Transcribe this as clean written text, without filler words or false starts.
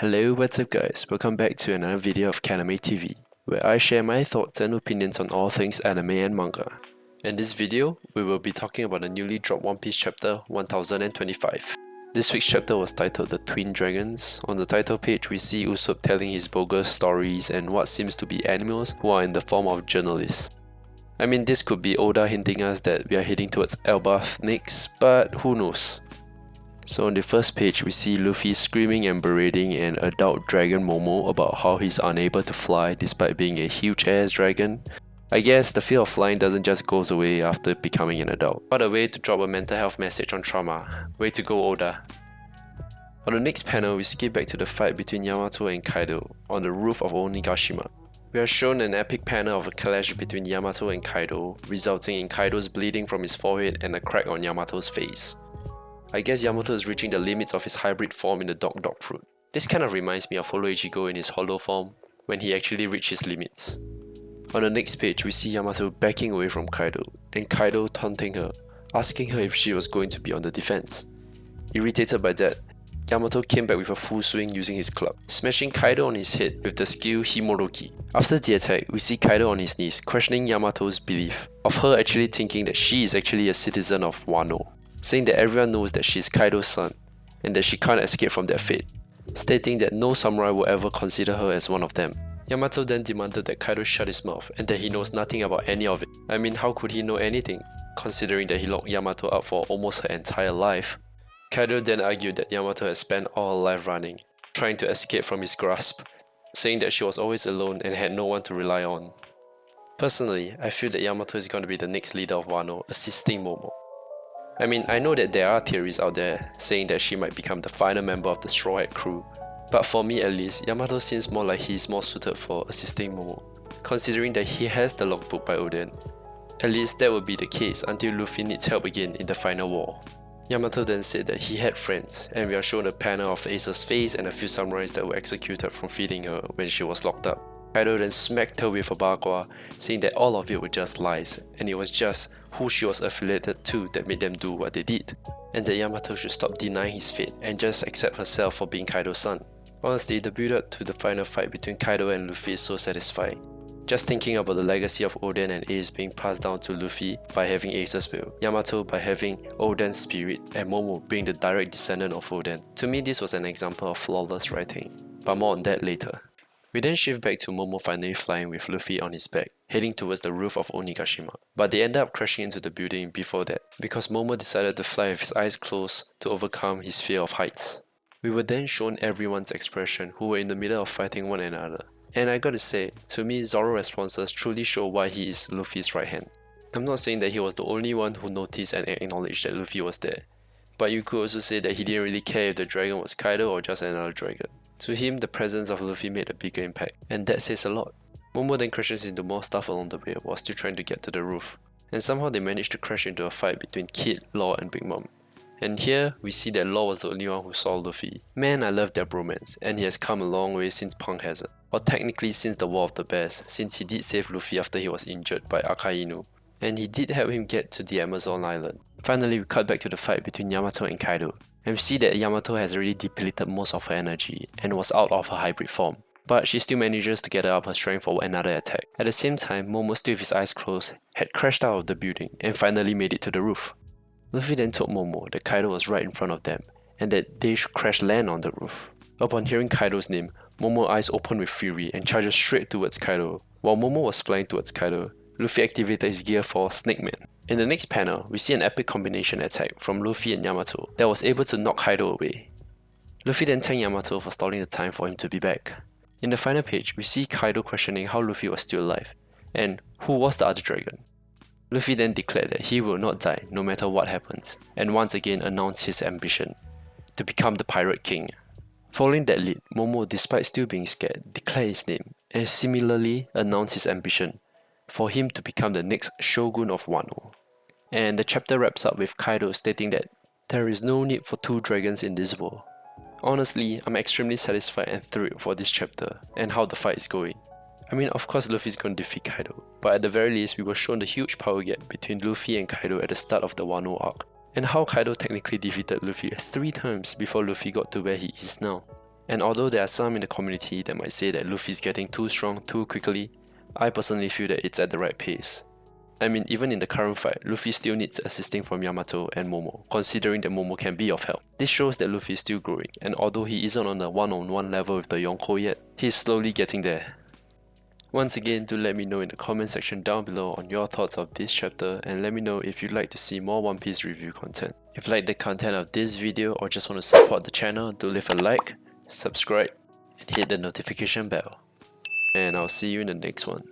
Hello, what's up guys? Welcome back to another video of Canime TV, where I share my thoughts and opinions on all things anime and manga. In this video, we will be talking about the newly dropped One Piece chapter 1025. This week's chapter was titled The Twin Dragons. On the title page, we see Usopp telling his bogus stories and what seems to be animals who are in the form of journalists. I mean, this could be Oda hinting us that we are heading towards Elbaf next, but who knows? So on the first page, we see Luffy screaming and berating an adult dragon Momo about how he's unable to fly despite being a huge-ass dragon. I guess the fear of flying doesn't just go away after becoming an adult. What a way to drop a mental health message on trauma. Way to go, Oda. On the next panel, we skip back to the fight between Yamato and Kaido on the roof of Onigashima. We are shown an epic panel of a clash between Yamato and Kaido, resulting in Kaido's bleeding from his forehead and a crack on Yamato's face. I guess Yamato is reaching the limits of his hybrid form in the dog fruit. This kind of reminds me of Hollow Ichigo in his hollow form, when he actually reached his limits. On the next page, we see Yamato backing away from Kaido, and Kaido taunting her, asking her if she was going to be on the defense. Irritated by that, Yamato came back with a full swing using his club, smashing Kaido on his head with the skill Himoroki. After the attack, we see Kaido on his knees, questioning Yamato's belief of her actually thinking that she is actually a citizen of Wano, saying that everyone knows that she is Kaido's son, and that she can't escape from their fate, stating that no samurai will ever consider her as one of them. Yamato then demanded that Kaido shut his mouth and that he knows nothing about any of it. I mean, how could he know anything, considering that he locked Yamato up for almost her entire life? Kaido then argued that Yamato had spent all her life running, trying to escape from his grasp, saying that she was always alone and had no one to rely on. Personally, I feel that Yamato is going to be the next leader of Wano, assisting Momo. I mean, I know that there are theories out there saying that she might become the final member of the Straw Hat crew, but for me at least, Yamato seems more like he is more suited for assisting Momo, considering that he has the logbook by Oden. At least that would be the case until Luffy needs help again in the final war. Yamato then said that he had friends, and we are shown a panel of Ace's face and a few samurais that were executed from feeding her when she was locked up. Kaido then smacked her with a bagua, saying that all of it were just lies, and it was just who she was affiliated to that made them do what they did, and that Yamato should stop denying his fate and just accept herself for being Kaido's son. Honestly, the build up to the final fight between Kaido and Luffy is so satisfying. Just thinking about the legacy of Oden and Ace being passed down to Luffy by having Ace's will, Yamato by having Oden's spirit, and Momo being the direct descendant of Oden. To me, this was an example of flawless writing, but more on that later. We then shift back to Momo finally flying with Luffy on his back, heading towards the roof of Onigashima. But they ended up crashing into the building before that, because Momo decided to fly with his eyes closed to overcome his fear of heights. We were then shown everyone's expression who were in the middle of fighting one another. And I gotta say, to me, Zoro's responses truly show why he is Luffy's right hand. I'm not saying that he was the only one who noticed and acknowledged that Luffy was there, but you could also say that he didn't really care if the dragon was Kaido or just another dragon. To him, the presence of Luffy made a bigger impact, and that says a lot. Momo then crashes into more stuff along the way while still trying to get to the roof, and somehow they managed to crash into a fight between Kid, Law and Big Mom. And here, we see that Law was the only one who saw Luffy. Man, I love their bromance, and he has come a long way since Punk Hazard. Or technically since the War of the Bears, since he did save Luffy after he was injured by Akainu, and he did help him get to the Amazon island. Finally, we cut back to the fight between Yamato and Kaido, and we see that Yamato has already depleted most of her energy and was out of her hybrid form, but she still manages to gather up her strength for another attack. At the same time, Momo, still with his eyes closed, had crashed out of the building and finally made it to the roof. Luffy then told Momo that Kaido was right in front of them and that they should crash land on the roof. Upon hearing Kaido's name, Momo's eyes opened with fury and charges straight towards Kaido. While Momo was flying towards Kaido, Luffy activated his gear for Snake Man. In the next panel, we see an epic combination attack from Luffy and Yamato that was able to knock Kaido away. Luffy then thanked Yamato for stalling the time for him to be back. In the final page, we see Kaido questioning how Luffy was still alive, and who was the other dragon. Luffy then declared that he will not die no matter what happens, and once again announced his ambition to become the Pirate King. Following that lead, Momo, despite still being scared, declared his name and similarly announced his ambition for him to become the next Shogun of Wano. And the chapter wraps up with Kaido stating that there is no need for two dragons in this world. Honestly, I'm extremely satisfied and thrilled for this chapter and how the fight is going. I mean, of course Luffy is going to defeat Kaido, but at the very least we were shown the huge power gap between Luffy and Kaido at the start of the Wano arc, and how Kaido technically defeated Luffy 3 times before Luffy got to where he is now. And although there are some in the community that might say that Luffy's getting too strong too quickly, I personally feel that it's at the right pace. I mean, even in the current fight, Luffy still needs assisting from Yamato and Momo, considering that Momo can be of help. This shows that Luffy is still growing, and although he isn't on a one-on-one level with the Yonko yet, he's slowly getting there. Once again, do let me know in the comment section down below on your thoughts of this chapter, and let me know if you'd like to see more One Piece review content. If you like the content of this video or just want to support the channel, do leave a like, subscribe, and hit the notification bell. And I'll see you in the next one.